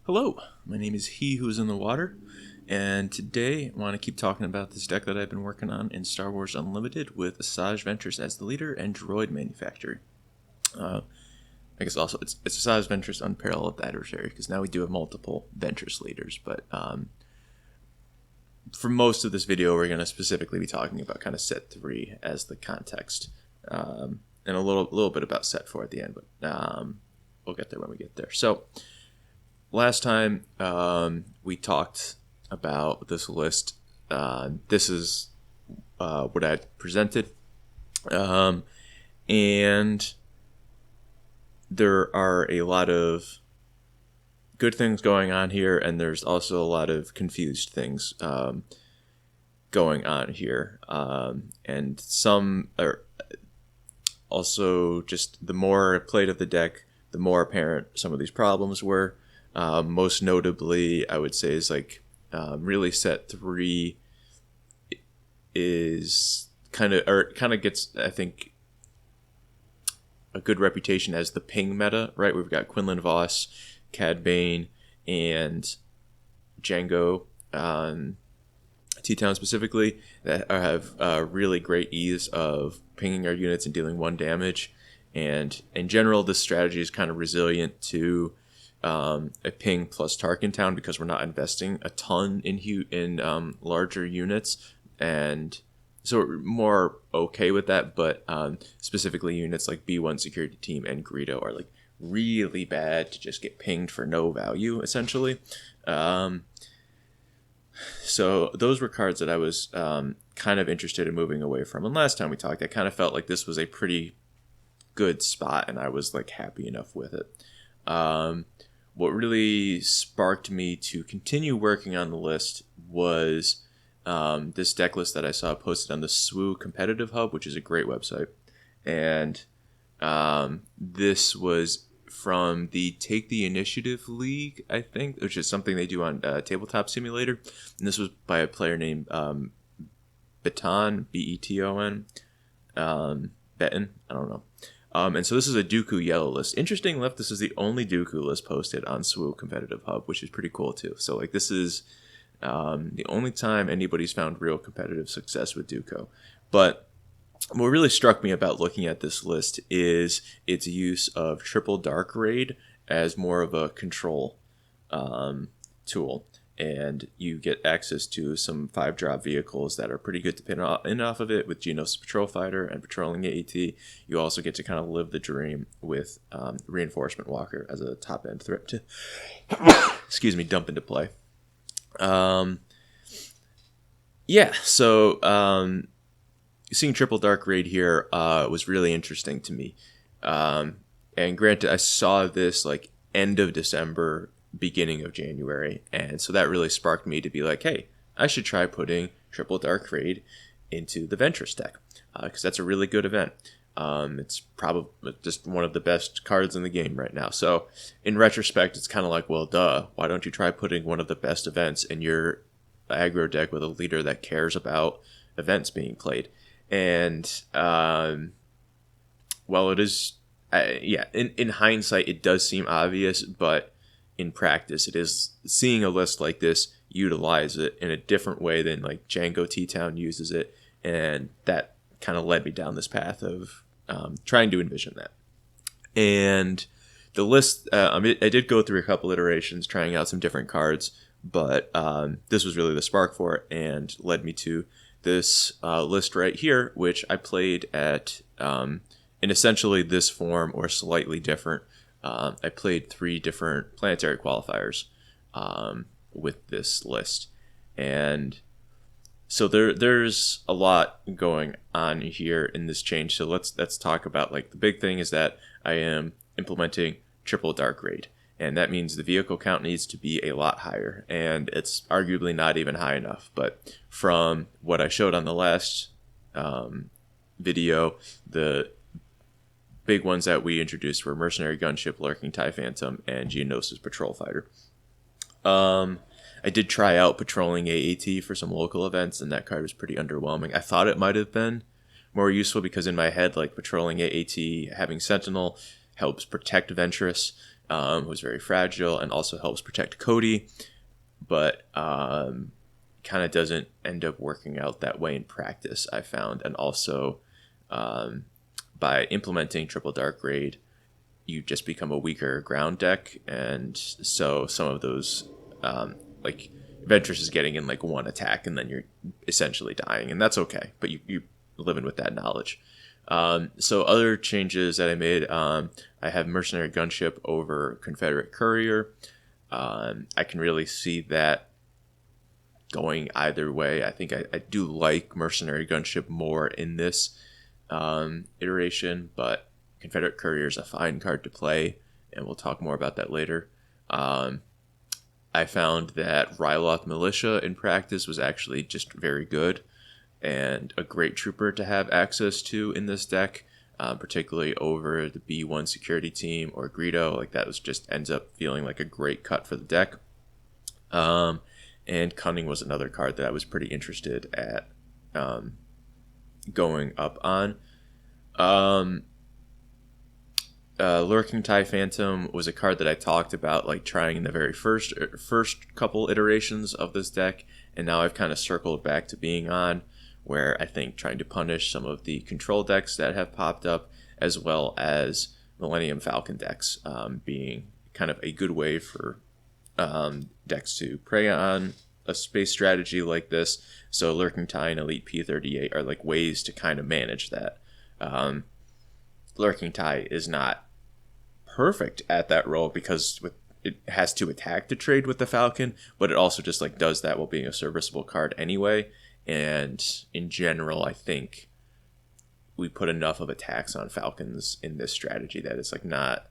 Hello, my name is He Who's in the Water, and today I want to keep talking about this deck that I've been working on in Star Wars Unlimited with Asajj Ventress as the leader and Droid Manufactory. I guess also it's Asajj Ventress Unparalleled Adversary, because now we do have multiple Ventress leaders, but for most of this video we're going to specifically be talking about kind of set 3 as the context, and a little bit about set 4 at the end, but we'll get there when we get there. So last time we talked about this list. This is what I presented, and there are a lot of good things going on here, and there's also a lot of confused things going on here, and some are also just the more I played of the deck, the more apparent some of these problems were. Most notably, I would say, is like really set 3 is kind of gets, I think, a good reputation as the ping meta, right? We've got Quinlan Voss, Cad Bane, and Django, T-Town specifically, that have really great ease of pinging our units and dealing 1 damage. And in general, this strategy is kind of resilient to a ping plus Tarkin Town, because we're not investing a ton in larger units, and so we're more okay with that. But specifically units like B1 Security Team and Greedo are like really bad to just get pinged for no value, essentially. So those were cards that I was kind of interested in moving away from. And last time we talked, I kind of felt like this was a pretty good spot, and I was like happy enough with it. What really sparked me to continue working on the list was this deck list that I saw posted on the SWU Competitive Hub, which is a great website. And this was from the Take the Initiative League, I think, which is something they do on Tabletop Simulator. And this was by a player named Beton, B-E-T-O-N, Beton, I don't know. And so this is a Dooku yellow list. Interesting enough, this is the only Dooku list posted on SWU Competitive Hub, which is pretty cool too. So like this is the only time anybody's found real competitive success with Dooku. But what really struck me about looking at this list is its use of Triple Dark Raid as more of a control tool. And you get access to some 5-drop vehicles that are pretty good to pin off of it with Geonosis Patrol Fighter and Patrolling AAT. You also get to kind of live the dream with Reinforcement Walker as a top-end threat to dump into play. So seeing Triple Dark Raid here was really interesting to me. And granted, I saw this like end of December, beginning of January, and so that really sparked me to be like, hey, I should try putting Triple Dark Raid into the Ventress deck, because that's a really good event. It's probably just one of the best cards in the game right now. So in retrospect, it's kind of like, well, duh, why don't you try putting one of the best events in your aggro deck with a leader that cares about events being played? And well, it is in hindsight it does seem obvious, but in practice, it is seeing a list like this utilize it in a different way than like Django T-Town uses it, and that kind of led me down this path of trying to envision that. And the list, I did go through a couple iterations trying out some different cards, but this was really the spark for it and led me to this list right here, which I played at in essentially this form or slightly different. I played 3 different Planetary Qualifiers with this list, and so there's a lot going on here in this change. So let's talk about, like, the big thing is that I am implementing Triple Dark Raid, and that means the vehicle count needs to be a lot higher, and it's arguably not even high enough. But from what I showed on the last video, the big ones that we introduced were Mercenary Gunship, Lurking TIE Phantom, and Geonosis Patrol Fighter. I did try out Patrolling AAT for some local events, and that card was pretty underwhelming. I thought it might have been more useful because in my head, like, Patrolling AAT, having Sentinel helps protect Ventress, who's very fragile and also helps protect Cody, but kind of doesn't end up working out that way in practice, I found. And also, by implementing Triple Dark Raid, you just become a weaker ground deck, and so some of those, like Ventress is getting in like one attack, and then you're essentially dying, and that's okay. But you living with that knowledge. So other changes that I made, I have Mercenary Gunship over Confederate Courier. I can really see that going either way. I think I do like Mercenary Gunship more in this iteration, but Confederate Courier is a fine card to play, and we'll talk more about that later. I found that Ryloth Militia in practice was actually just very good and a great trooper to have access to in this deck, particularly over the B1 security team or Greedo. Like that was just ends up feeling like a great cut for the deck. And Cunning was another card that I was pretty interested at going up on. Lurking TIE Phantom was a card that I talked about like trying in the very first couple iterations of this deck, and now I've kind of circled back to being on, where I think trying to punish some of the control decks that have popped up, as well as Millennium Falcon decks being kind of a good way for decks to prey on a space strategy like this. So Lurking TIE and Elite P38 are like ways to kind of manage that. Lurking TIE is not perfect at that role because it has to attack to trade with the Falcon, but it also just like does that while being a serviceable card anyway. And in general, I think we put enough of attacks on Falcons in this strategy that it's like not.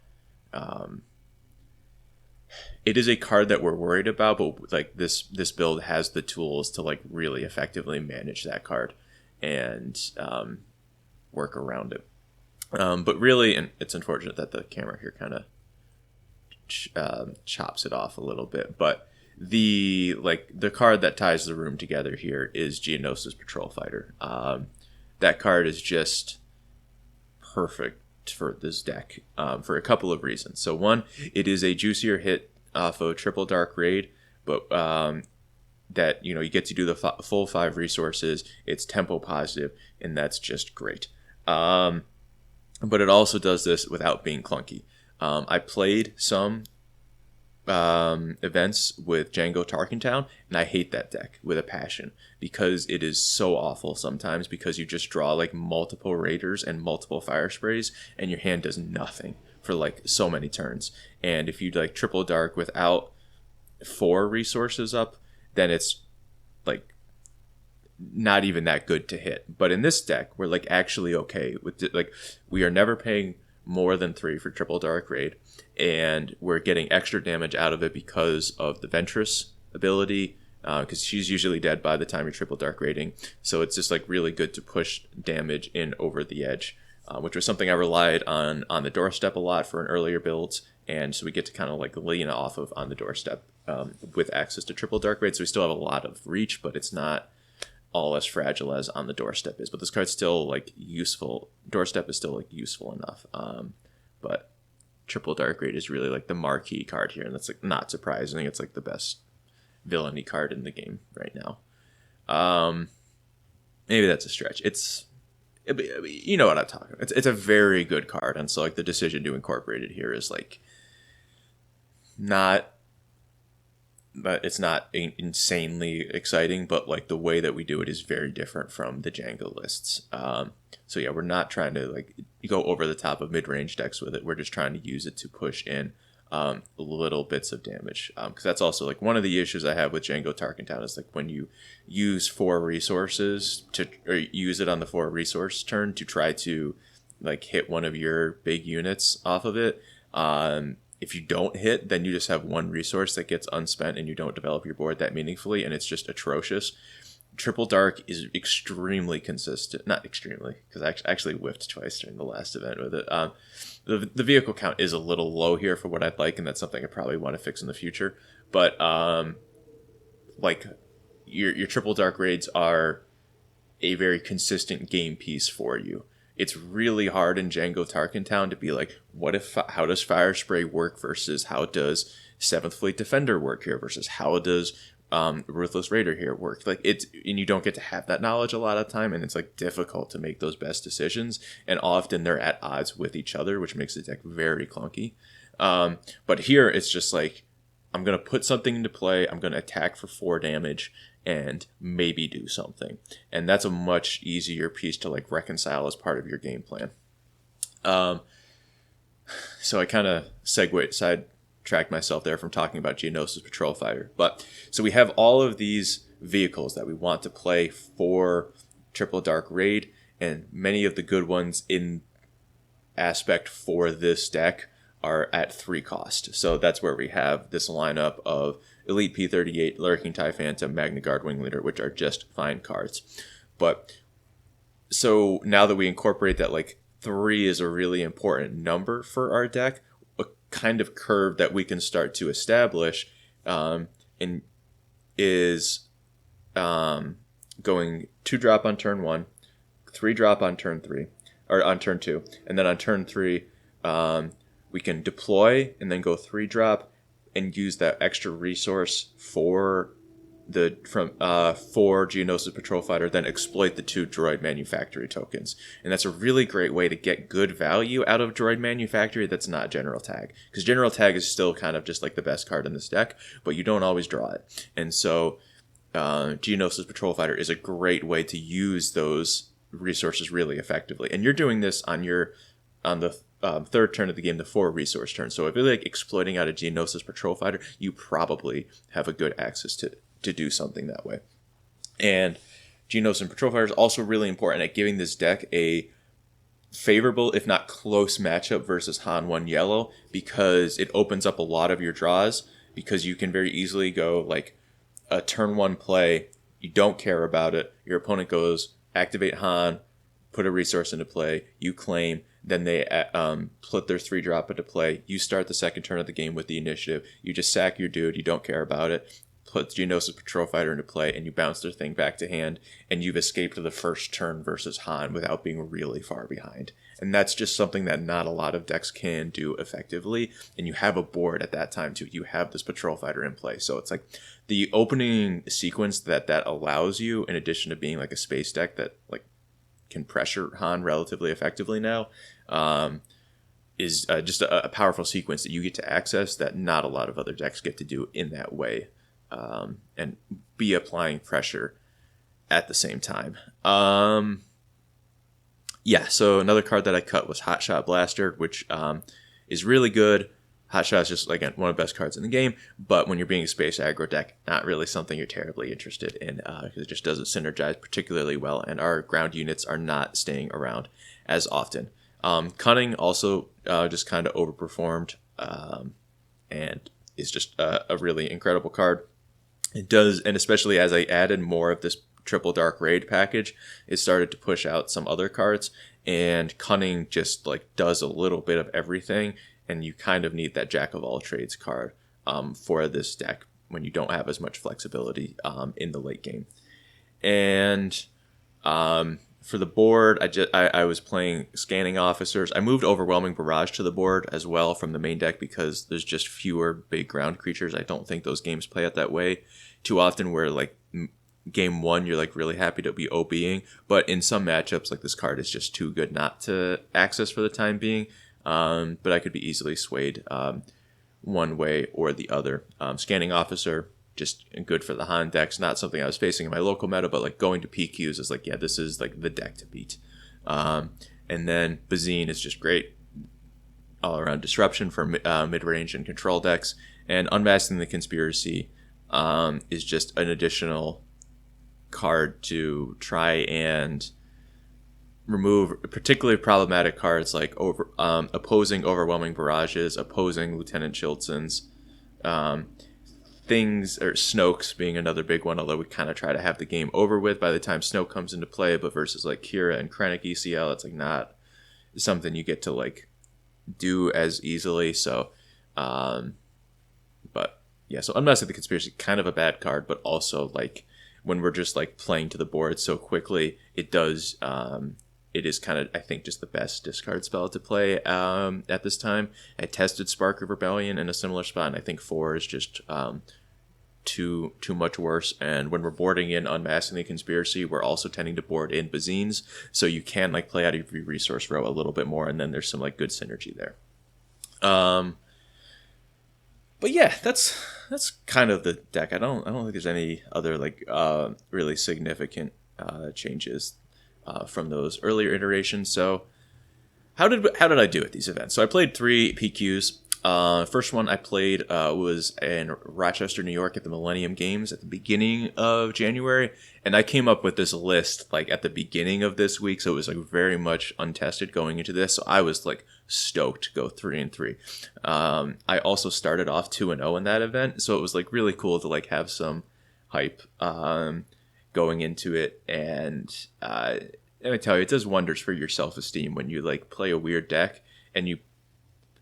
It is a card that we're worried about, but like this build has the tools to like really effectively manage that card and work around it. But really, and it's unfortunate that the camera here kind of chops it off a little bit, but the card that ties the room together here is Geonosis Patrol Fighter. That card is just perfect for this deck for a couple of reasons. So one, it is a juicier hit off of Triple Dark Raid, but that you get to do the full 5 resources. It's tempo positive, and that's just great. But it also does this without being clunky. I played some events with Django Tarkentown, and I hate that deck with a passion because it is so awful sometimes because you just draw like multiple Raiders and multiple Fire Sprays, and your hand does nothing for like so many turns. And if you like Triple Dark without 4 resources up, then it's like not even that good to hit. But in this deck, we're like actually okay with it. Like we are never paying more than 3 for Triple Dark Raid, and we're getting extra damage out of it because of the Ventress ability, because she's usually dead by the time you're Triple Dark Raiding. So it's just like really good to push damage in over the edge, which was something I relied on the doorstep a lot for an earlier builds, and so we get to kind of like lean off of on the doorstep with access to Triple Dark Raid. So we still have a lot of reach, but it's not all as fragile as on the doorstep is, but this card's still like useful. Doorstep is still like useful enough, but Triple Dark Raid is really like the marquee card here, and that's like not surprising. It's like the best villainy card in the game right now. Maybe that's a stretch. You know what I'm talking about. It's a very good card, and so like the decision to incorporate it here is like not. But it's not insanely exciting, but like the way that we do it is very different from the Django lists. So yeah, we're not trying to like go over the top of mid-range decks with it. We're just trying to use it to push in little bits of damage. Because that's also like one of the issues I have with Django Tarkentown is like when you use 4 resources or use it on the 4 resource turn to try to like hit one of your big units off of it. If you don't hit, then you just have 1 resource that gets unspent and you don't develop your board that meaningfully, and it's just atrocious. Triple Dark is extremely consistent. Not extremely, because I actually whiffed twice during the last event with it. The vehicle count is a little low here for what I'd like, and that's something I probably want to fix in the future. But like your Triple Dark Raids are a very consistent game piece for you. it's really hard in Django Tarkentown to be like, how does Fire Spray work versus how does 7th Fleet Defender work here versus how does Ruthless Raider here work? Like, and you don't get to have that knowledge a lot of time, and it's like difficult to make those best decisions, and often they're at odds with each other, which makes the deck very clunky. But here it's just like, I'm going to put something into play, I'm going to attack for 4 damage, and maybe do something. And that's a much easier piece to like reconcile as part of your game plan. So I kind of sidetracked myself there from talking about Geonosis Patrol Fighter. But so we have all of these vehicles that we want to play for Triple Dark Raid, and many of the good ones in aspect for this deck are at 3 cost. So that's where we have this lineup of Elite P-38, Lurking TIE Phantom, Magna Guard Wing Leader, which are just fine cards. But so now that we incorporate that like 3 is a really important number for our deck, a kind of curve that we can start to establish is going 2-drop on turn 1, 3-drop on turn 3, or on turn 2, and then on turn 3 we can deploy and then go 3-drop and use that extra resource for Geonosis Patrol Fighter, then exploit the 2 Droid Manufactory tokens. And that's a really great way to get good value out of Droid Manufactory that's not General Tag. Because General Tag is still kind of just like the best card in this deck, but you don't always draw it. And so Geonosis Patrol Fighter is a great way to use those resources really effectively. And you're doing this on the third turn of the game, the 4 resource turn. So if you're like exploiting out a Geonosis Patrol Fighter, you probably have a good access to do something that way. And Geonosis Patrol Fighter is also really important at giving this deck a favorable, if not close, matchup versus Han 1 Yellow, because it opens up a lot of your draws, because you can very easily go like a turn 1 play, you don't care about it, your opponent goes activate Han, put a resource into play, you claim, then they put their 3-drop into play, you start the second turn of the game with the initiative, you just sack your dude, you don't care about it, put Geonosis Patrol Fighter into play, and you bounce their thing back to hand, and you've escaped the first turn versus Han without being really far behind. And that's just something that not a lot of decks can do effectively, and you have a board at that time too. You have this Patrol Fighter in play, so it's like the opening sequence that allows you, in addition to being like a space deck that like can pressure Han relatively effectively now, is just a powerful sequence that you get to access that not a lot of other decks get to do in that way, and be applying pressure at the same time. So another card that I cut was Hotshot Blaster, which is really good. Hotshot is just, again, one of the best cards in the game, but when you're being a space aggro deck, not really something you're terribly interested in, because it just doesn't synergize particularly well, and our ground units are not staying around as often. Cunning also just kind of overperformed, and is just a really incredible card. It does, and especially as I added more of this Triple Dark Raid package, it started to push out some other cards, and Cunning just like does a little bit of everything, and you kind of need that Jack of all trades card for this deck when you don't have as much flexibility in the late game. And for the board, I was playing Scanning Officers. I moved Overwhelming Barrage to the board as well from the main deck because there's just fewer big ground creatures. I don't think those games play it that way too often, where like game 1 you're like really happy to be OBing, but in some matchups like this card is just too good not to access for the time being. But I could be easily swayed one way or the other. Scanning Officer, just good for the Han decks, not something I was facing in my local meta, but like going to PQs is like, yeah, this is like the deck to beat. And then Bazine is just great all around disruption for mid-range and control decks. And Unmasking the Conspiracy is just an additional card to try and remove particularly problematic cards like opposing Overwhelming Barrages, opposing Lieutenant Childson's, things, or Snoke's being another big one, although we kind of try to have the game over with by the time Snoke comes into play, but versus like Kira and Krennic ECL, it's like not something you get to like do as easily. So but yeah, so Unmasking the Conspiracy, kind of a bad card, but also like when we're just like playing to the board so quickly, it does it is kind of, I think, just the best discard spell to play at this time. I tested Spark of Rebellion in a similar spot, and I think 4 is just too much worse. And when we're boarding in Unmasking the Conspiracy, we're also tending to board in Bazines, so you can like play out of your resource row a little bit more, and then there's some like good synergy there. But yeah, that's kind of the deck. I don't think there's any other like really significant changes from those earlier iterations. So how did I do at these events? So I played 3 PQs. First one I played was in Rochester, New York at the Millennium Games at the beginning of January. And I came up with this list like at the beginning of this week. So it was like very much untested going into this. So I was like stoked to go 3-3. I also started off 2-0 in that event. So it was like really cool to like have some hype going into it. And let me tell you, it does wonders for your self-esteem when you like play a weird deck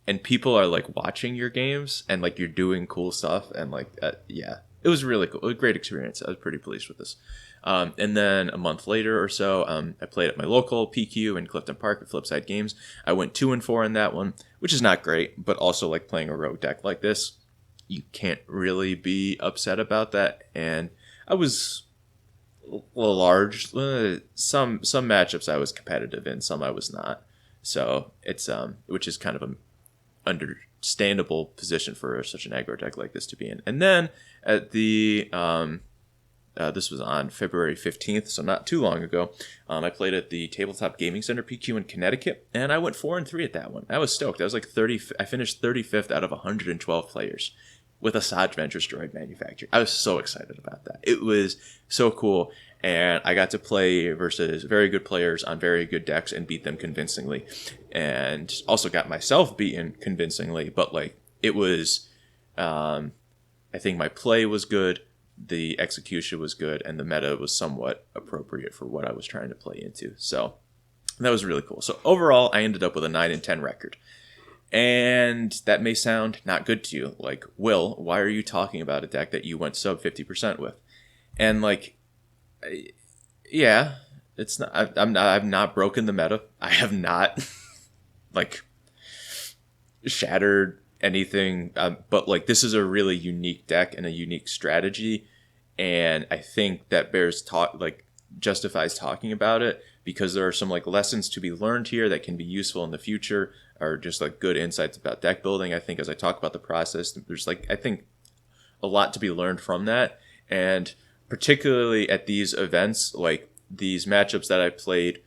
and people are like watching your games and like you're doing cool stuff, and like yeah, it was really cool. It was a great experience. I was pretty pleased with this. And then a month later or so, I played at my local PQ in Clifton Park at Flipside Games. I went 2-4 in that one, which is not great, but also like playing a rogue deck like this, you can't really be upset about that. And I was large. Some matchups I was competitive in, some I was not. So it's which is kind of a understandable position for such an aggro deck like this to be in. And then at the this was on February 15th, so not too long ago, I played at the Tabletop Gaming Center PQ in Connecticut, and I went 4-3 at that one. I was stoked. I was like I finished 35th out of 112 players with Asajj Ventress Droid Manufactory. I was so excited about that. It was so cool. And I got to play versus very good players on very good decks and beat them convincingly. And also got myself beaten convincingly. But like it was, I think my play was good, the execution was good, and the meta was somewhat appropriate for what I was trying to play into. So that was really cool. So overall, I ended up with a 9-10 record. And that may sound not good to you. Like, Will, why are you talking about a deck that you went sub 50% with? And like, yeah, it's not. I've not broken the meta. I have not like shattered anything. But like, this is a really unique deck and a unique strategy, and I think that justifies talking about it, because there are some like lessons to be learned here that can be useful in the future, or just like good insights about deck building. I think as I talk about the process, there's like, I think a lot to be learned from that. And particularly at these events, like these matchups that I played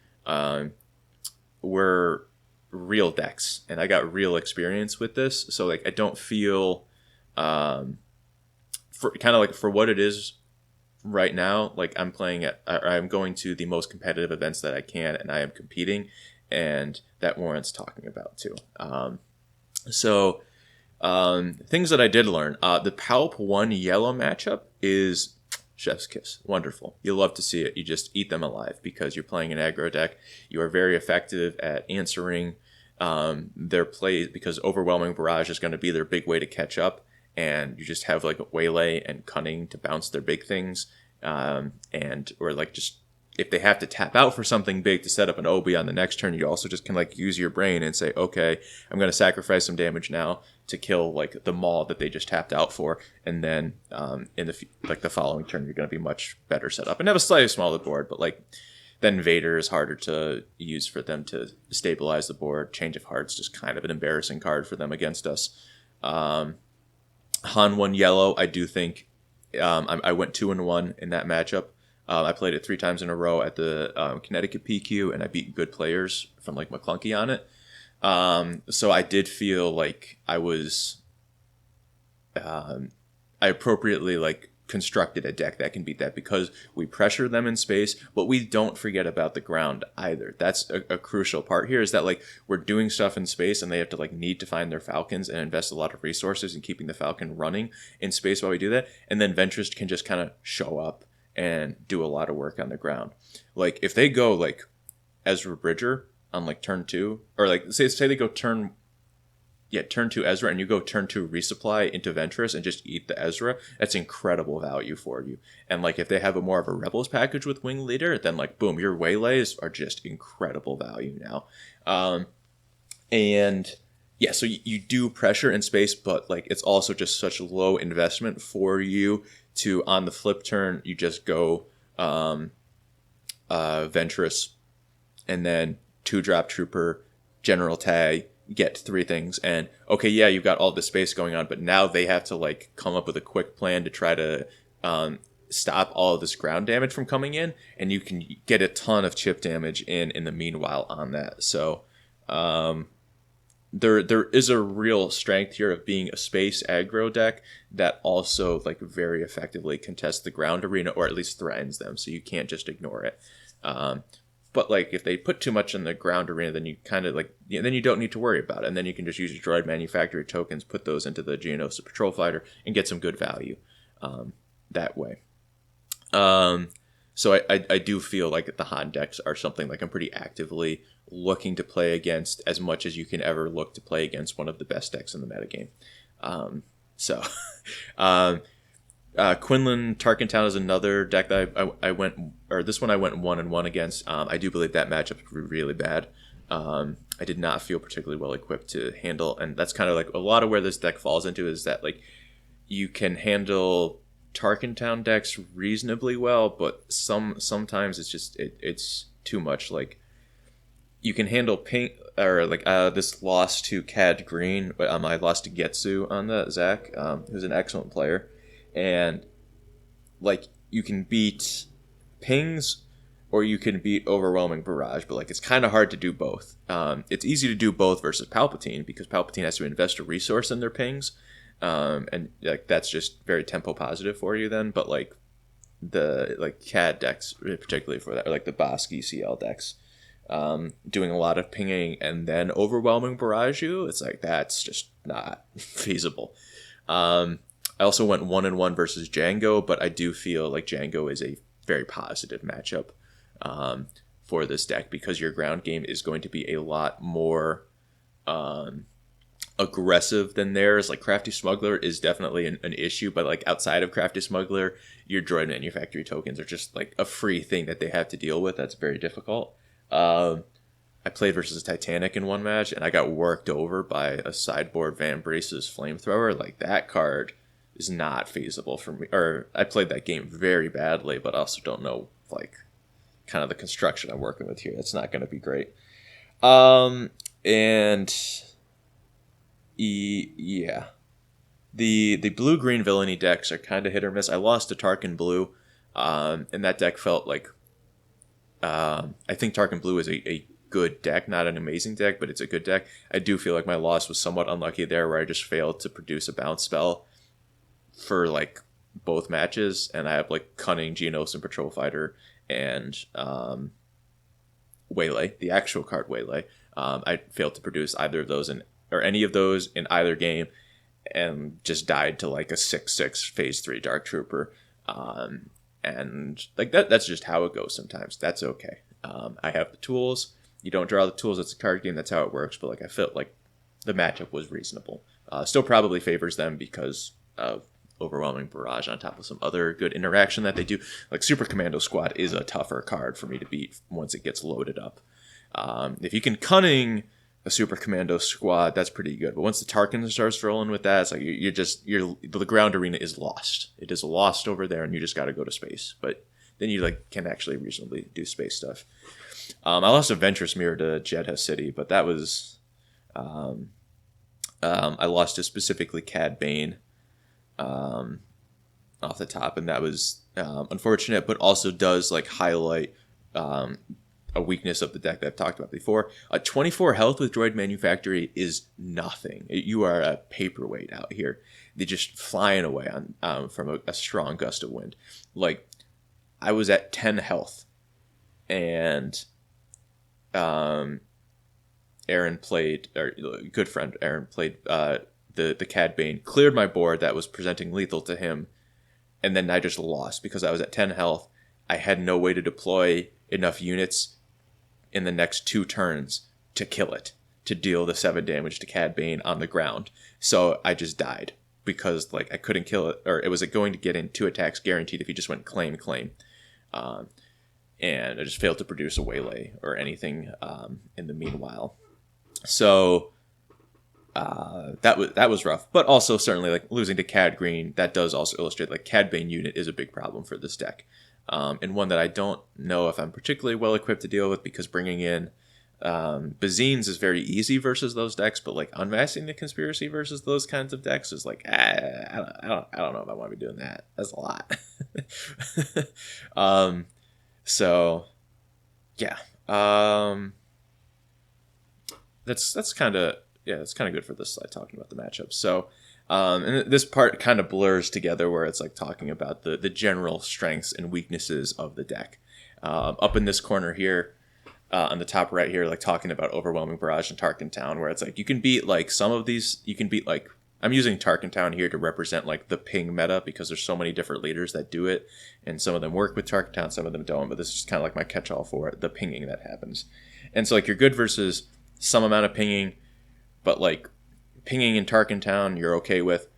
were real decks, and I got real experience with this. So like, I don't feel for what it is right now, like I'm going to the most competitive events that I can, and I am competing, and that warrants talking about too. Things that I did learn, the Palp 1 yellow matchup is chef's kiss. Wonderful. You love to see it. You just eat them alive because you're playing an aggro deck. You are very effective at answering their plays, because Overwhelming Barrage is going to be their big way to catch up, and you just have like a Waylay and Cunning to bounce their big things, or like just if they have to tap out for something big to set up an OB on the next turn, you also just can like use your brain and say, okay, I'm going to sacrifice some damage now to kill like the maul that they just tapped out for, and then in the following turn you're going to be much better set up and have a slightly smaller board. But like then Vader is harder to use for them to stabilize the board. Change of Heart's just kind of an embarrassing card for them against us. Han 1 yellow, I do think I went 2-1 in that matchup. I played it 3 times in a row at the Connecticut PQ, and I beat good players from like McClunky on it. So I did feel like I was, I appropriately like constructed a deck that can beat that, because we pressure them in space, but we don't forget about the ground either. That's a crucial part here, is that like we're doing stuff in space, and they have to like need to find their Falcons and invest a lot of resources in keeping the Falcon running in space while we do that. And then Ventress can just kind of show up and do a lot of work on the ground. Like if they go like Ezra Bridger on like turn 2, or like say they go turn turn 2 Ezra, and you go turn 2 resupply into Ventress and just eat the Ezra, that's incredible value for you. And like if they have a more of a Rebels package with Wing Leader, then like boom, your waylays are just incredible value now. And yeah, so you do pressure in space, but like it's also just such low investment for you to, on the flip turn, you just go Ventress, and then 2-drop Trooper, General Tag, get 3 things, and okay, yeah, you've got all this space going on, but now they have to like come up with a quick plan to try to stop all of this ground damage from coming in, and you can get a ton of chip damage in the meanwhile on that. So there is a real strength here of being a space aggro deck that also like very effectively contests the ground arena, or at least threatens them, so you can't just ignore it. But like if they put too much in the ground arena, then you kind of like, then you don't need to worry about it, and then you can just use your Droid Manufactory tokens, put those into the Geonosis Patrol Fighter, and get some good value that way. So I do feel like the Han decks are something like I'm pretty actively looking to play against, as much as you can ever look to play against one of the best decks in the metagame. Quinlan Tarkentown is another deck that I went, or this one I went 1-1 against. I do believe that matchup is really bad. I did not feel particularly well equipped to handle, and that's kind of like a lot of where this deck falls into, is that like you can handle Tarkentown decks reasonably well, but sometimes it's just it's too much. Like you can handle pink, or like this loss to Cad Green, but I lost to Getsu on that, Zach, who's an excellent player. And like you can beat pings, or you can beat Overwhelming Barrage, but like it's kind of hard to do both. It's easy to do both versus Palpatine, because Palpatine has to invest a resource in their pings, and like that's just very tempo positive for you then. But like the like CAD decks, particularly for that, or like the Bosk ECL decks, doing a lot of pinging and then Overwhelming Barrage you, it's like that's just not feasible. I also went 1-1 versus Django, but I do feel like Django is a very positive matchup for this deck, because your ground game is going to be a lot more aggressive than theirs. Like Crafty Smuggler is definitely an issue, but like outside of Crafty Smuggler, your Droid Manufactory tokens are just like a free thing that they have to deal with. That's very difficult. I played versus Titanic in one match, and I got worked over by a sideboard Van Brace's Flamethrower. Like that card is not feasible for me, or I played that game very badly, but I also don't know like kind of the construction I'm working with here. That's not going to be great. Yeah, the blue-green villainy decks are kind of hit or miss. I lost to Tarkin Blue, and that deck felt like I think Tarkin Blue is a good deck, not an amazing deck, but it's a good deck. I do feel like my loss was somewhat unlucky there, where I just failed to produce a bounce spell for like both matches, and I have like Cunning, Geonosis, and Patrol Fighter, and Waylay, the actual card Waylay. I failed to produce either of those or any of those in either game, and just died to like a 6/6 Phase 3 Dark Trooper. And like that's just how it goes sometimes. That's okay. I have the tools. You don't draw the tools. It's a card game. That's how it works. But like I felt like the matchup was reasonable. Still probably favors them because of Overwhelming Barrage on top of some other good interaction that they do. Like Super Commando Squad is a tougher card for me to beat once it gets loaded up. If you can Cunning a Super Commando Squad, that's pretty good. But once the Tarkin starts rolling with that, it's like the ground arena is lost. It is lost over there, and you just got to go to space. But then you like can actually reasonably do space stuff. I lost a Ventress Mirror to Jedha City, but that was I lost to specifically Cad Bane off the top, and that was unfortunate, but also does like highlight a weakness of the deck that I've talked about before. 24 health with Droid Manufactory is nothing. You are a paperweight out here. They're just flying away on from a strong gust of wind. Like I was at 10 health, and Aaron played, or good friend Aaron played the Cad Bane, cleared my board that was presenting lethal to him, and then I just lost because I was at 10 health. I had no way to deploy enough units in the next 2 turns to kill it, to deal the 7 damage to Cad Bane on the ground. So I just died because like I couldn't kill it, or it was going to get in 2 attacks guaranteed if he just went claim. And I just failed to produce a waylay or anything in the meanwhile. So that was rough. But also certainly like losing to Cad Green, that does also illustrate like Cad Bane unit is a big problem for this deck. And one that I don't know if I'm particularly well equipped to deal with, because bringing in Bazines is very easy versus those decks, but like unmasking the Conspiracy versus those kinds of decks is like I don't know if I want to be doing that. That's a lot. So yeah, that's kind of good for this slide, talking about the matchups. So and this part kind of blurs together where it's like talking about the general strengths and weaknesses of the deck. Up in this corner here, on the top right here, like talking about Overwhelming Barrage and Tarkin Town, where it's like you can beat like some of these, you can beat like, I'm using Tarkin Town here to represent like the ping meta, because there's so many different leaders that do it, and some of them work with Tarkin Town, some of them don't, but this is just kind of like my catch-all for it, the pinging that happens. And so like you're good versus some amount of pinging, but like pinging in Tarkin Town you're okay with.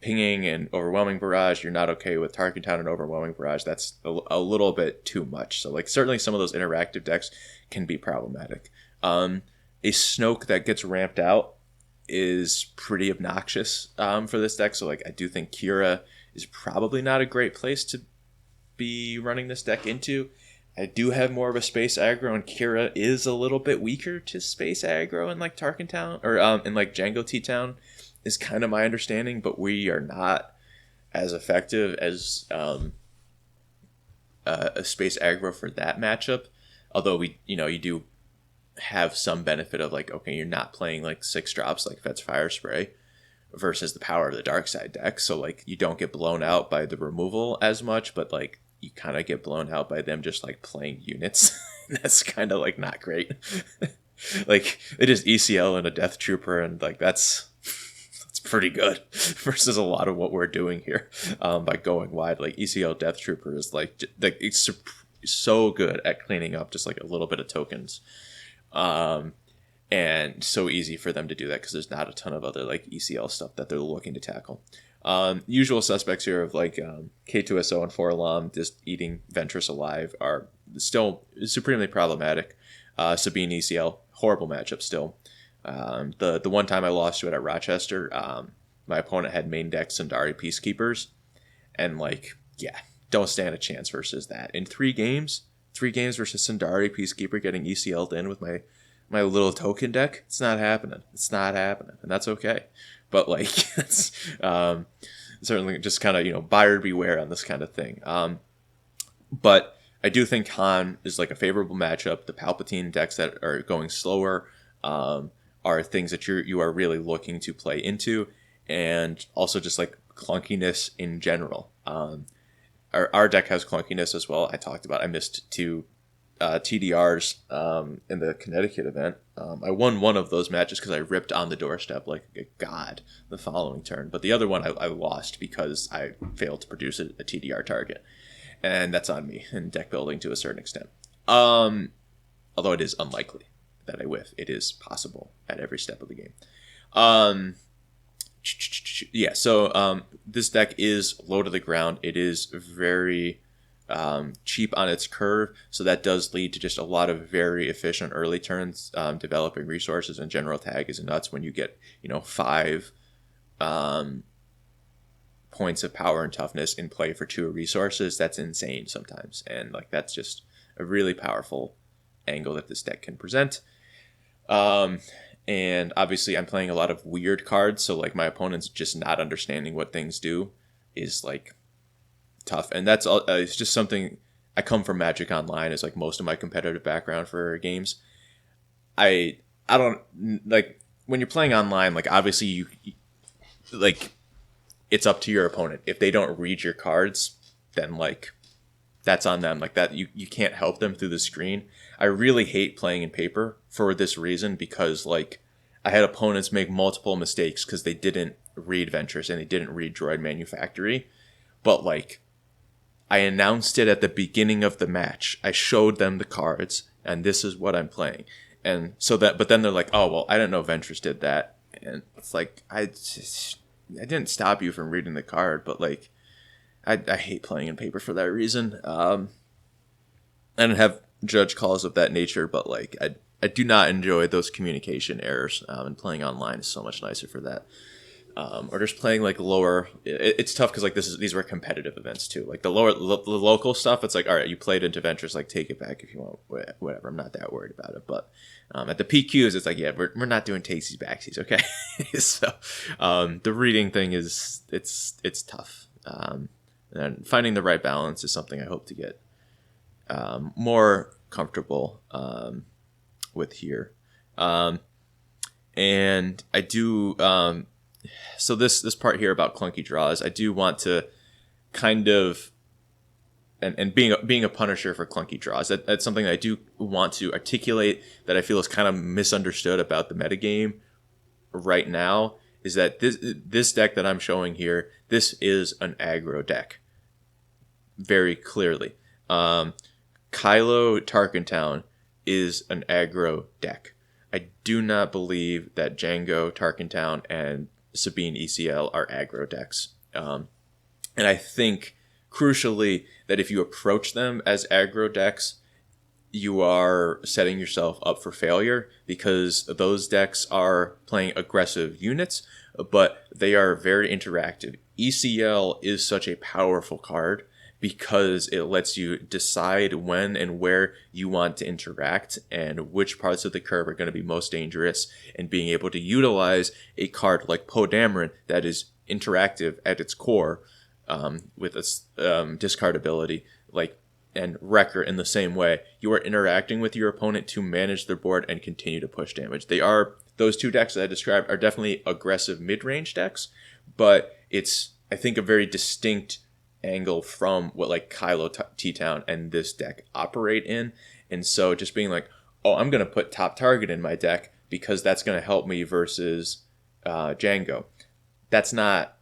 Pinging and Overwhelming Barrage you're not okay with. Tarkin Town and Overwhelming Barrage, that's a little bit too much. So like certainly some of those interactive decks can be problematic. A Snoke that gets ramped out is pretty obnoxious for this deck. So like I do think Kira is probably not a great place to be running this deck into. I do have more of a space aggro, and Kira is a little bit weaker to space aggro in like Tarkin Town, or in like Jango T-Town is kind of my understanding, but we are not as effective as a space aggro for that matchup. Although you do have some benefit of like, okay, you're not playing like 6 drops like Fet's Fire Spray versus the power of the Dark Side deck. So like you don't get blown out by the removal as much, but like you kind of get blown out by them just like playing units. That's kind of like not great. Like they just ECL and a Death Trooper, and like that's pretty good versus a lot of what we're doing here by going wide. Like ECL Death Trooper is like it's so good at cleaning up just like a little bit of tokens, and so easy for them to do that because there's not a ton of other like ECL stuff that they're looking to tackle. Usual suspects here of like K2SO and 4-Alam just eating Ventress alive are still supremely problematic. Sabine ECL, horrible matchup still. The one time I lost to it at Rochester, my opponent had main deck Sundari Peacekeepers, and like, yeah, don't stand a chance versus that. In 3 games versus Sundari Peacekeeper getting ECL'd in with my little token deck, it's not happening. And that's okay. But like, it's certainly just kind of, buyer beware on this kind of thing. But I do think Han is like a favorable matchup. The Palpatine decks that are going slower are things that you are really looking to play into, and also just like clunkiness in general. Our deck has clunkiness as well. I missed 2 TDRs in the Connecticut event. I won one of those matches because I ripped on the doorstep like a god the following turn, but the other one I lost because I failed to produce a TDR target, and that's on me in deck building to a certain extent. Although it is unlikely that I whiff, it is possible at every step of the game. Yeah, so this deck is low to the ground. It is very cheap on its curve, so that does lead to just a lot of very efficient early turns. Developing resources and general tag is nuts when you get 5 points of power and toughness in play for 2 resources. That's insane sometimes, and like that's just a really powerful angle that this deck can present. And obviously I'm playing a lot of weird cards, so like my opponent's just not understanding what things do is like tough, and that's it's just something. I come from Magic Online as like most of my competitive background for games. I don't like when you're playing online, like obviously you like it's up to your opponent. If they don't read your cards, then like that's on them. Like that you can't help them through the screen. I really hate playing in paper for this reason, because like I had opponents make multiple mistakes because they didn't read Ventress and they didn't read Droid Manufactory. But like I announced it at the beginning of the match. I showed them the cards and this is what I'm playing. And so that, but then they're like, oh, well, I didn't know Ventress did that. And it's like, I didn't stop you from reading the card, but like, I hate playing in paper for that reason. I don't have judge calls of that nature, but like, I do not enjoy those communication errors, and playing online is so much nicer for that. Or just playing like lower. It's tough because like these were competitive events too. Like the local stuff, it's like, all right, you played into Ventress, like take it back if you want, whatever. I'm not that worried about it. But at the PQs, it's like, yeah, we're not doing takesies backsies, okay? So the reading thing is it's tough. And finding the right balance is something I hope to get more comfortable with here. And I do. So this part here about clunky draws, I do want to kind of, and being a punisher for clunky draws, that's something that I do want to articulate that I feel is kind of misunderstood about the metagame right now, is that this deck that I'm showing here, this is an aggro deck. Very clearly. Kylo Tarkentown is an aggro deck. I do not believe that Django, Tarkentown, and Sabine ECL are aggro decks. And I think, crucially, that if you approach them as aggro decks, you are setting yourself up for failure, because those decks are playing aggressive units, but they are very interactive. ECL is such a powerful card because it lets you decide when and where you want to interact and which parts of the curve are going to be most dangerous, and being able to utilize a card like Poe Dameron that is interactive at its core, with its discard ability, and Wrecker in the same way. You are interacting with your opponent to manage their board and continue to push damage. Those two decks that I described are definitely aggressive mid-range decks, but it's, I think, a very distinct angle from what like Kylo T-Town and this deck operate in. And so just being like, oh, I'm going to put top target in my deck because that's going to help me versus Django. That's not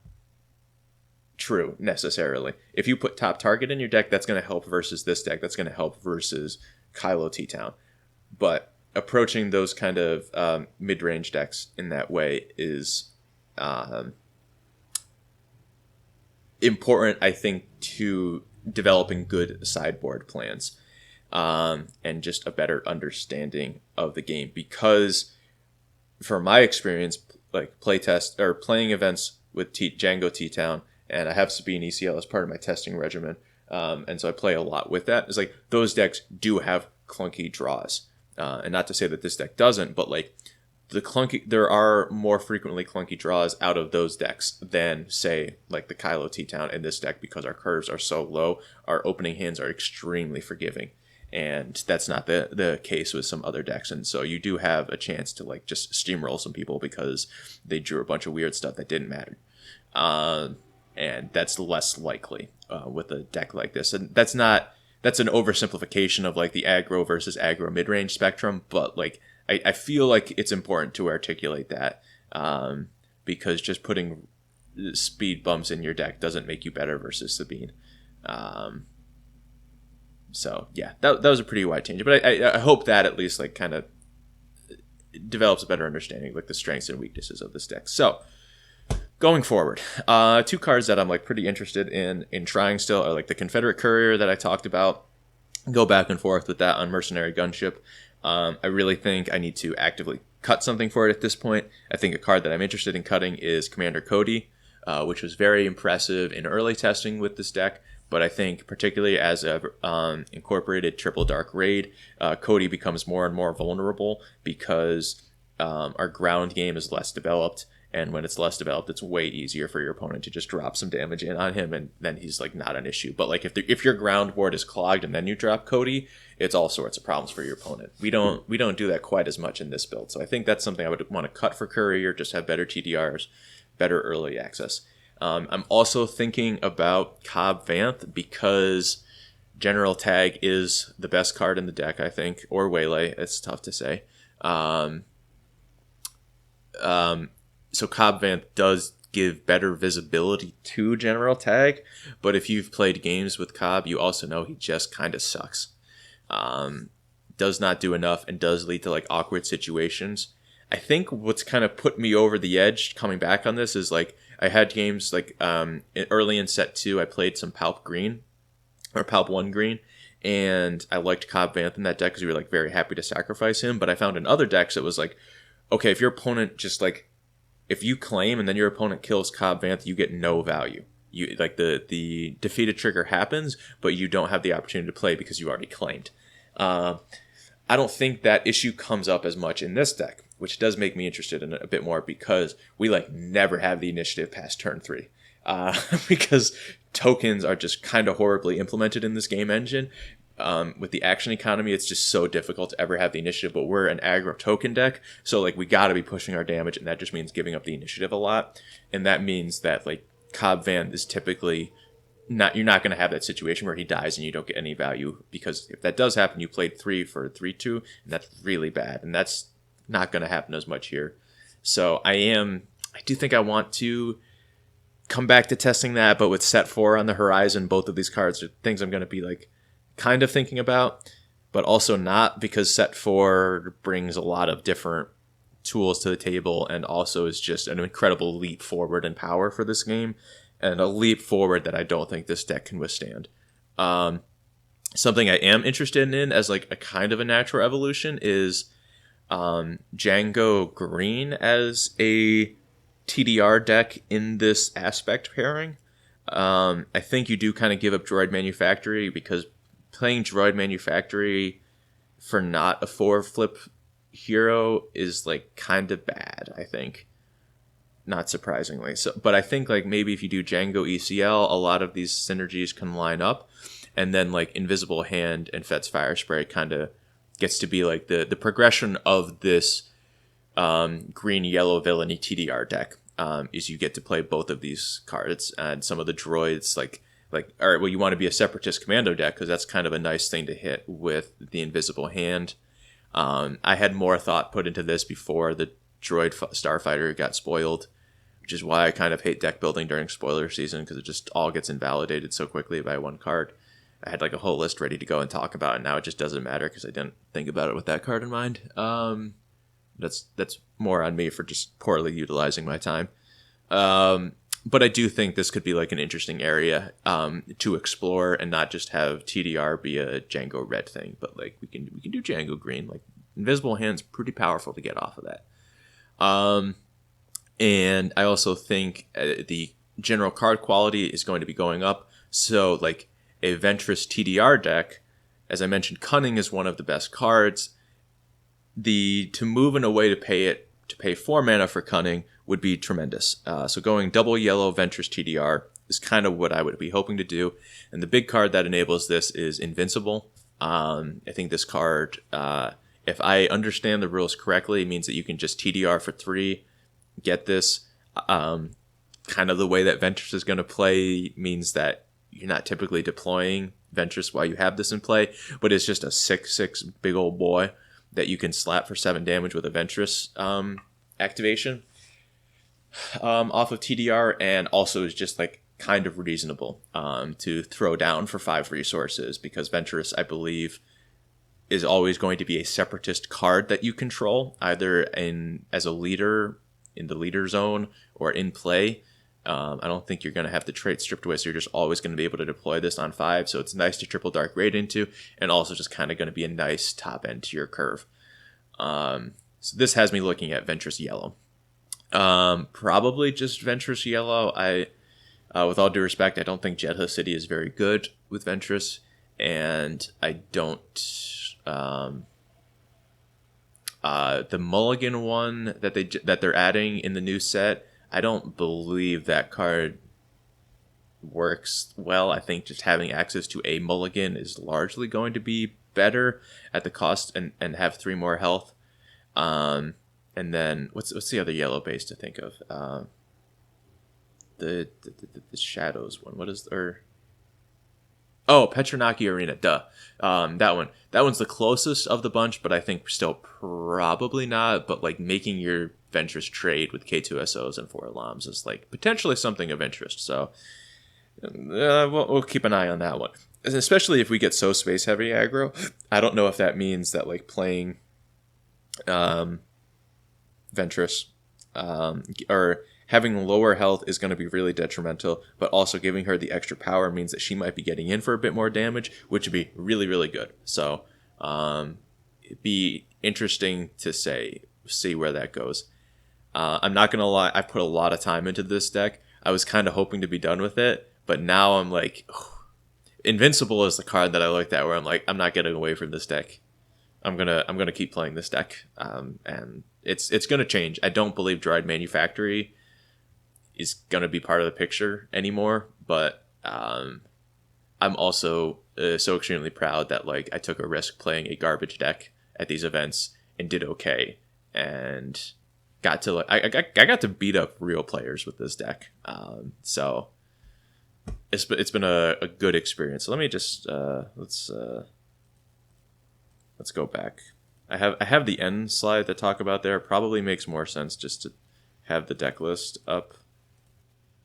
true necessarily. If you put top target in your deck, that's going to help versus this deck. That's going to help versus Kylo T-Town. But approaching those kind of mid-range decks in that way is important, I think, to developing good sideboard plans, and just a better understanding of the game. Because from my experience, like playtest or playing events with Django T-Town, and I have Sabine ECL as part of my testing regimen, and so I play a lot with that. It's like those decks do have clunky draws, and not to say that this deck doesn't, but like there are more frequently clunky draws out of those decks than, say, like the Kylo T-Town in this deck, because our curves are so low. Our opening hands are extremely forgiving, and that's not the case with some other decks. And so you do have a chance to like just steamroll some people because they drew a bunch of weird stuff that didn't matter. And that's less likely with a deck like this. And that's an oversimplification of like the aggro versus aggro mid-range spectrum, but like I feel like it's important to articulate that, because just putting speed bumps in your deck doesn't make you better versus Sabine. So yeah, that was a pretty wide change, but I hope that at least like kind of develops a better understanding of like the strengths and weaknesses of this deck. So going forward, two cards that I'm like pretty interested in trying still are like the Confederate Courier that I talked about. Go back and forth with that on Mercenary Gunship. I really think I need to actively cut something for it at this point. I think a card that I'm interested in cutting is Commander Cody, which was very impressive in early testing with this deck. But I think particularly as a incorporated triple dark raid, Cody becomes more and more vulnerable because our ground game is less developed. And when it's less developed, it's way easier for your opponent to just drop some damage in on him, and then he's like not an issue. But like if your ground board is clogged and then you drop Cody, it's all sorts of problems for your opponent. We don't do that quite as much in this build. So I think that's something I would want to cut for Courier, just have better TDRs, better early access. I'm also thinking about Cobb Vanth because General Tag is the best card in the deck, I think, or Waylay. It's tough to say. So Cobb Vanth does give better visibility to General Tag, but if you've played games with Cobb, you also know he just kind of sucks. does not do enough and does lead to like awkward situations. I think what's kind of put me over the edge coming back on this is like I had games like early in set 2 I played some Palp Green or Palp 1 Green, and I liked Cobb Vanth in that deck because we were like very happy to sacrifice him. But I found in other decks it was like, okay, if your opponent just like, if you claim and then your opponent kills Cobb Vanth, you get no value. You like the defeated trigger happens, but you don't have the opportunity to play because you already claimed. I don't think that issue comes up as much in this deck, which does make me interested in it a bit more because we like never have the initiative past turn 3. Because tokens are just kind of horribly implemented in this game engine. With the action economy, it's just so difficult to ever have the initiative, but we're an aggro token deck, so like we got to be pushing our damage, and that just means giving up the initiative a lot, and that means that like Cobb Vanth is typically not, you're not going to have that situation where he dies and you don't get any value, because if that does happen, you played 3 for 3/2, and that's really bad, and that's not going to happen as much here. So I do think I want to come back to testing that, but with set 4 on the horizon, both of these cards are things I'm going to be like kind of thinking about, but also not, because set 4 brings a lot of different tools to the table and also is just an incredible leap forward in power for this game, and a leap forward that I don't think this deck can withstand. Something I am interested in as like a kind of a natural evolution is Django Green as a TDR deck in this aspect pairing. I think you do kind of give up Droid Manufactory, because playing Droid Manufactory for not a 4-flip hero is like kind of bad, I think. Not surprisingly. So, but I think like maybe if you do Django ECL, a lot of these synergies can line up, and then like Invisible Hand and Fet's Fire Spray kind of gets to be like the progression of this green-yellow villainy TDR deck. Is you get to play both of these cards, and some of the droids like all right, well, you want to be a Separatist Commando deck because that's kind of a nice thing to hit with the Invisible Hand. I had more thought put into this before the Droid Starfighter got spoiled, which is why I kind of hate deck building during spoiler season, because it just all gets invalidated so quickly by one card. I had like a whole list ready to go and talk about, and now it just doesn't matter because I didn't think about it with that card in mind. That's more on me for just poorly utilizing my time. But I do think this could be like an interesting area to explore, and not just have TDR be a Django red thing, but like we can do Django green. Like Invisible Hand's pretty powerful to get off of that. And I also think the general card quality is going to be going up. So like a Ventress TDR deck, as I mentioned, Cunning is one of the best cards. To move in a way to pay 4 mana for Cunning would be tremendous. So going double yellow Ventress TDR is kind of what I would be hoping to do. And the big card that enables this is Invincible. I think this card, if I understand the rules correctly, means that you can just TDR for 3, get this. Kind of the way that Ventress is going to play means that you're not typically deploying Ventress while you have this in play, but it's just a 6/6 big old boy that you can slap for 7 damage with a Ventress activation off of TDR, and also is just like kind of reasonable to throw down for 5 resources, because Ventress, I believe, is always going to be a Separatist card that you control, either as a leader in the leader zone or in play. I don't think you're going to have the trait stripped away, so you're just always going to be able to deploy this on 5, so it's nice to triple Dark Raid into, and also just kind of going to be a nice top end to your curve. So this has me looking at Ventress Yellow. Probably just Ventress Yellow. With all due respect, I don't think Jedha City is very good with Ventress, and I don't... the Mulligan one that they're adding in the new set, I don't believe that card works well. I think just having access to a Mulligan is largely going to be better at the cost, and have 3 more health. And then what's the other yellow base to think of? The Shadows one. What is Petronaki Arena. Duh. That one's the closest of the bunch, but I think still probably not. But like making your Ventress trade with K2SOs and 4 alarms is like potentially something of interest. So we'll keep an eye on that one. especially if we get so space heavy aggro, I don't know if that means that like playing Ventress or having lower health is going to be really detrimental, but also giving her the extra power means that she might be getting in for a bit more damage, which would be really, really good. So it'd be interesting to see where that goes. I'm not going to lie, I put a lot of time into this deck. I was kind of hoping to be done with it, but now I'm like, Invincible is the card that I looked at where I'm like, I'm not getting away from this deck. I'm gonna keep playing this deck, and it's gonna change. I don't believe Droid Manufactory is gonna be part of the picture anymore, but I'm also so extremely proud that like I took a risk playing a garbage deck at these events and did okay, and got to like I got to beat up real players with this deck. So it's been a good experience. So let me just let's go back. I have the end slide to talk about there. It probably makes more sense just to have the deck list up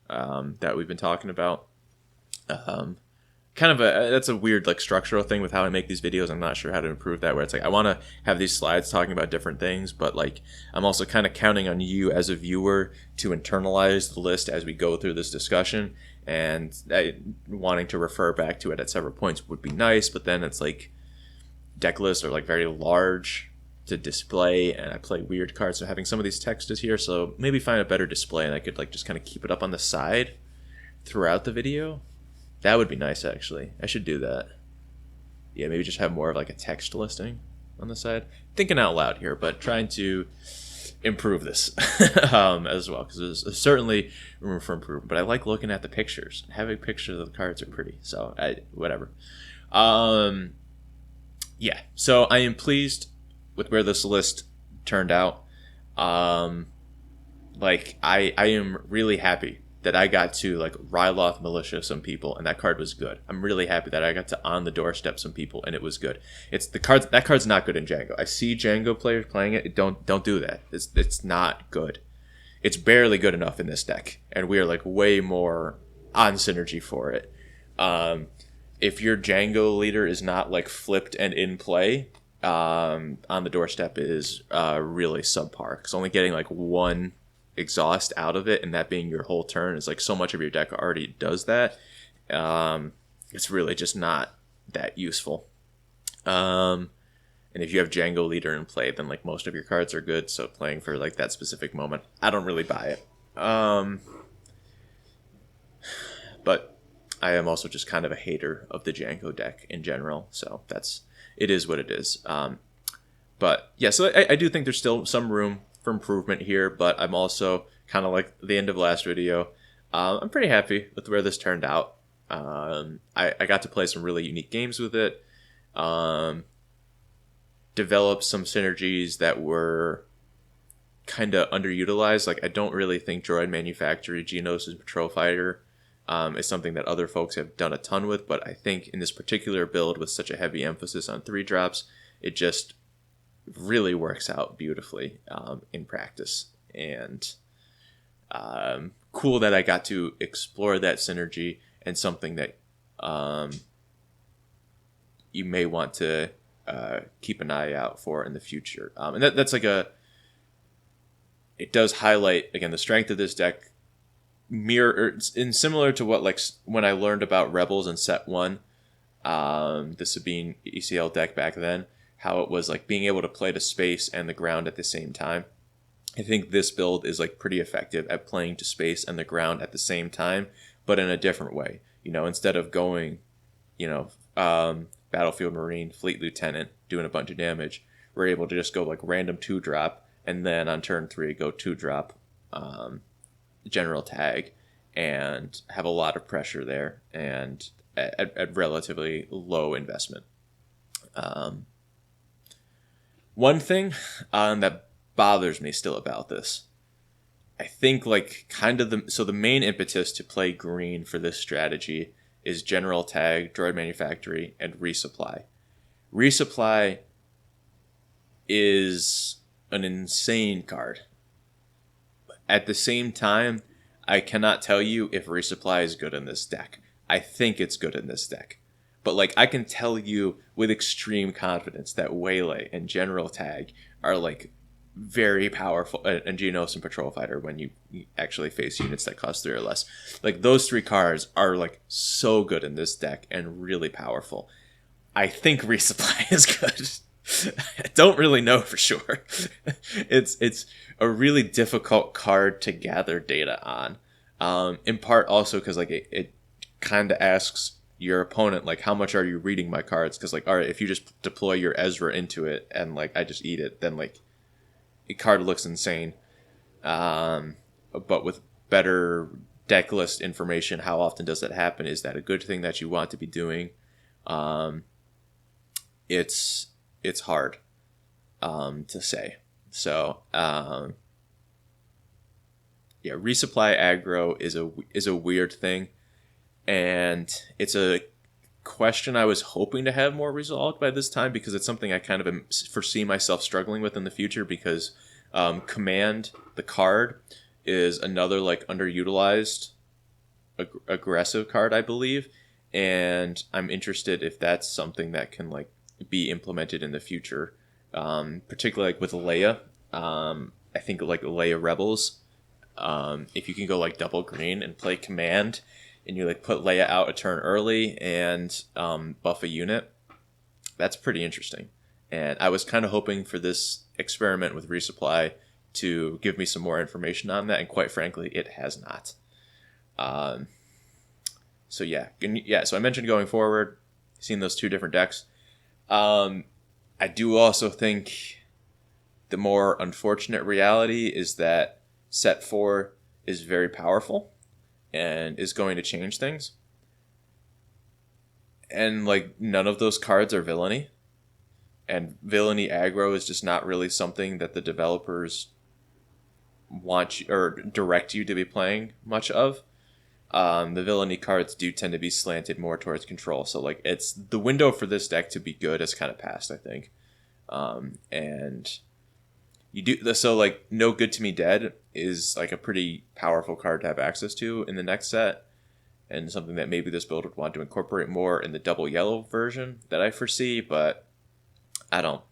that we've been talking about. That's a weird like structural thing with how I make these videos. I'm not sure how to improve that, where it's like I want to have these slides talking about different things, but like I'm also kind of counting on you as a viewer to internalize the list as we go through this discussion, and wanting to refer back to it at several points would be nice, but then it's like deck lists are like very large to display, and I play weird cards, so having some of these text is here, so maybe find a better display and I could like just kind of keep it up on the side throughout the video. That would be nice, actually. I should do that. Yeah, maybe just have more of like a text listing on the side. Thinking out loud here, but trying to improve this as well, because there's certainly room for improvement. But I like looking at the pictures. Having pictures of the cards are pretty, so whatever. Yeah, so I am pleased with where this list turned out. Like I am really happy that I got to like Ryloth Militia some people, and that card was good. I'm really happy that I got to On the Doorstep some people, and it was good. It's the cards that card's not good in Django. I see Django players playing it. Don't do that. It's not good. It's barely good enough in this deck, and we are like way more on synergy for it. If your Django leader is not like flipped and in play, On the Doorstep is really subpar, because only getting like one exhaust out of it, and that being your whole turn, is like so much of your deck already does that. It's really just not that useful. And if you have Django leader in play, then like most of your cards are good, so playing for like that specific moment, I don't really buy it. But I am also just kind of a hater of the Django deck in general, so it is what it is. But yeah, so I do think there's still some room for improvement here, but I'm also kind of like the end of last video. I'm pretty happy with where this turned out. I got to play some really unique games with it. Develop some synergies that were kind of underutilized. Like I don't really think Droid Manufactory, Geonosis, and Patrol Fighter is something that other folks have done a ton with, but I think in this particular build with such a heavy emphasis on 3-drops, it just really works out beautifully in practice. And cool that I got to explore that synergy, and something that you may want to keep an eye out for in the future. And that's like it does highlight, again, the strength of this deck, similar to what like when I learned about Rebels in set 1, the Sabine ECL deck back then, how it was like being able to play to space and the ground at the same time. I think this build is like pretty effective at playing to space and the ground at the same time, but in a different way. You know, instead of going, Battlefield Marine, Fleet Lieutenant, doing a bunch of damage, we're able to just go like random 2-drop, and then on turn 3 go 2-drop General Tag, and have a lot of pressure there, and at relatively low investment. One thing that bothers me still about this, I think like kind of the main impetus to play green for this strategy is General Tag, Droid Manufactory, and Resupply. Resupply is an insane card. At the same time, I cannot tell you if Resupply is good in this deck. I think it's good in this deck. but like I can tell you with extreme confidence that Waylay and General Tag are like very powerful, and Geonos and Patrol Fighter when you actually face units that cost 3 or less. Like those 3 cards are like so good in this deck and really powerful. I think Resupply is good. I don't really know for sure. It's a really difficult card to gather data on. In part also because like it kind of asks your opponent like how much are you reading my cards, because like all right, if you just deploy your Ezra into it and like I just eat it, then like a card looks insane. But with better deck list information, how often does that happen? Is that a good thing that you want to be doing? It's hard to say. So yeah, resupply aggro is a weird thing, and it's a question I was hoping to have more resolved by this time, because it's something I kind of foresee myself struggling with in the future, because Command, the card, is another like underutilized aggressive card, I believe, and I'm interested if that's something that can like be implemented in the future, particularly like with Leia. I think like Leia Rebels, if you can go like double green and play Command, and you like put Leia out a turn early and buff a unit, that's pretty interesting. And I was kind of hoping for this experiment with resupply to give me some more information on that, and quite frankly, it has not. So yeah, so I mentioned going forward, seeing those 2 different decks. I do also think the more unfortunate reality is that set 4 is very powerful and is going to change things. And like none of those cards are villainy. And villainy aggro is just not really something that the developers want you, or direct you to be playing much of. The villainy cards do tend to be slanted more towards control. So like it's the window for this deck to be good has kind of passed, I think. And you do so like No Good to Me Dead is like a pretty powerful card to have access to in the next set, and something that maybe this build would want to incorporate more in the double yellow version that I foresee, but I don't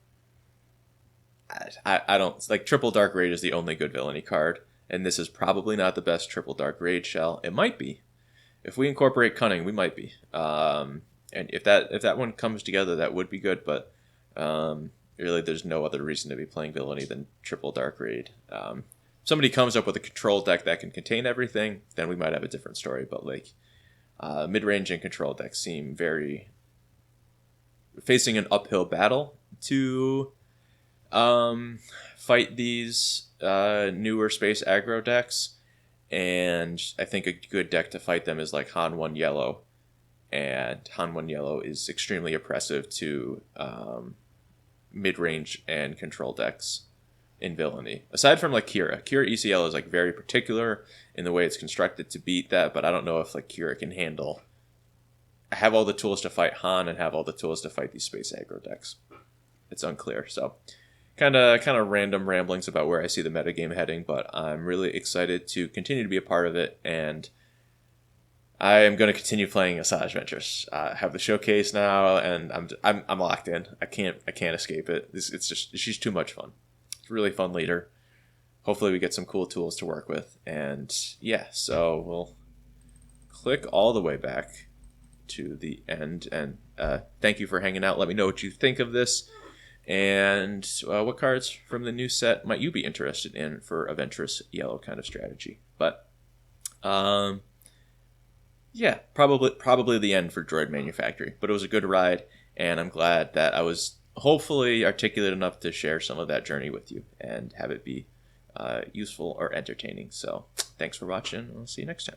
like Triple Dark Raid is the only good villainy card, and this is probably not the best Triple Dark Raid shell. It might be. If we incorporate Cunning, we might be. And if that one comes together, that would be good, but really there's no other reason to be playing villainy than Triple Dark Raid. If somebody comes up with a control deck that can contain everything, then we might have a different story, but like mid-range and control decks seem very facing an uphill battle to fight these newer space aggro decks, and I think a good deck to fight them is like Han 1 Yellow, and Han 1 Yellow is extremely oppressive to mid-range and control decks in villainy. Aside from like Kira ECL is like very particular in the way it's constructed to beat that, but I don't know if like Kira can have all the tools to fight Han and have all the tools to fight these space aggro decks. It's unclear. So kind of random ramblings about where I see the metagame heading, but I'm really excited to continue to be a part of it, and I am going to continue playing Asajj Ventress. I have the showcase now, and I'm locked in. I can't escape it. It's just, she's too much fun. It's a really fun leader. Hopefully we get some cool tools to work with, and yeah, so we'll click all the way back to the end, and thank you for hanging out. Let me know what you think of this, and what cards from the new set might you be interested in for a Ventress yellow kind of strategy. But yeah, probably the end for Droid Manufactory, but it was a good ride, and I'm glad that I was hopefully articulate enough to share some of that journey with you and have it be useful or entertaining. So thanks for watching. I'll see you next time.